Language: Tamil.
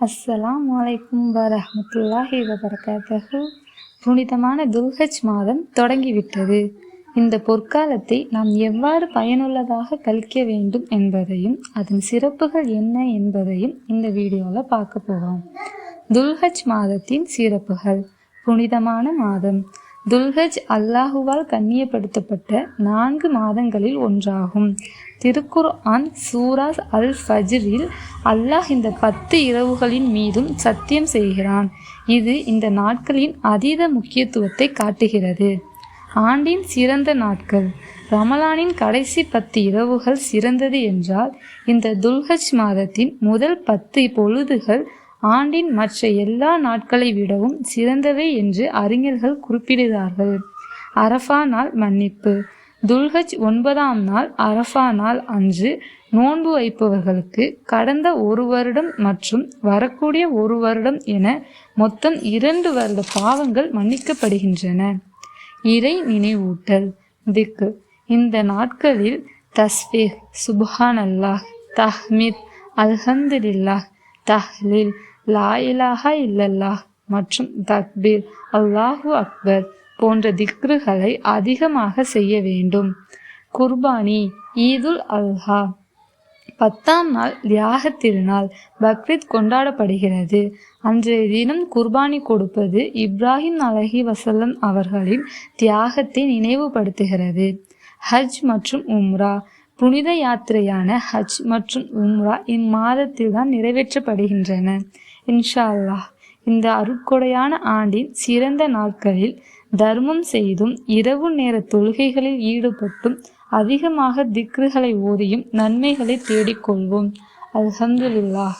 அஸ்ஸலாமு அலைக்கும் வரஹ்மத்துல்லாஹி வபரகாத்துஹு. புனிதமான துல்ஹஜ் மாதம் தொடங்கிவிட்டது. இந்த பொற்காலத்தை நாம் எவ்வாறு பயனுள்ளதாக கழிக்க வேண்டும் என்பதையும் அதன் சிறப்புகள் என்ன என்பதையும் இந்த வீடியோவில் பார்க்க போகிறோம். துல்ஹஜ் மாதத்தின் சிறப்புகள். புனிதமான மாதம். துல்ஹஜ் அல்லாஹுவால் கண்ணியப்படுத்தப்பட்ட 4 மாதங்களில் ஒன்றாகும். திருக்குர்ஆன் சூரா அல் ஃபஜ்ரில் அல்லாஹ் இந்த 10 இரவுகளின் மீதும் சத்தியம் செய்கிறான். இது இந்த நாட்களின் அதீத முக்கியத்துவத்தை காட்டுகிறது. ஆண்டின் சிறந்த நாட்கள். ரமலானின் கடைசி 10 இரவுகள் சிறந்தது என்றால், இந்த துல்ஹஜ் மாதத்தின் முதல் 10 பொழுதுகள் ஆண்டின் மற்ற எல்லா நாட்களை விடவும் சிறந்தவை என்று அறிஞர்கள் குறிப்பிடுகிறார்கள். அரஃபா நாள் மன்னிப்பு. துல்ஹஜ் 9ஆம் நாள் அரஃபா நாள் அன்று நோன்பு வைப்பவர்களுக்கு கடந்த 1 வருடம் மற்றும் வரக்கூடிய 1 வருடம் என மொத்தம் 2 வருட பாவங்கள் மன்னிக்கப்படுகின்றன. இறை நினைவூட்டல். திக்ர். இந்த நாட்களில் தஸ்பீஹ், சுப்ஹானல்லாஹ், தஹ்மீத், அல்ஹம்துலில்லாஹ், தஹ்லீல், லா இலாஹா இல்லல்லாஹ் மற்றும் தக்பீர், அல்லாஹு அக்பர் போன்ற திக்ருகளை அதிகமாக செய்ய வேண்டும். குர்பானி. ஈதுல் அல்ஹா 10ஆம் நாள் தியாக திருநாள் பக்ரீத் கொண்டாடப்படுகிறது. அன்றைய தினம் குர்பானி கொடுப்பது இப்ராஹிம் அலைஹிவஸல்லம் அவர்களின் தியாகத்தை நினைவுபடுத்துகிறது. ஹஜ் மற்றும் உம்ரா. புனித யாத்திரையான ஹஜ் மற்றும் உம்ரா இம்மாதத்தில் தான் நிறைவேற்றப்படுகின்றன. இன்ஷா அல்லாஹ். இந்த அருட்கொடையான ஆண்டின் சிறந்த நாட்களில் தர்மம் செய்தும் இரவு நேர தொழுகைகளில் ஈடுபட்டும் அதிகமாக திக்ருகளை ஓதியும் நன்மைகளை தேடிக்கொள்வோம். அல்ஹம்துலில்லாஹ்.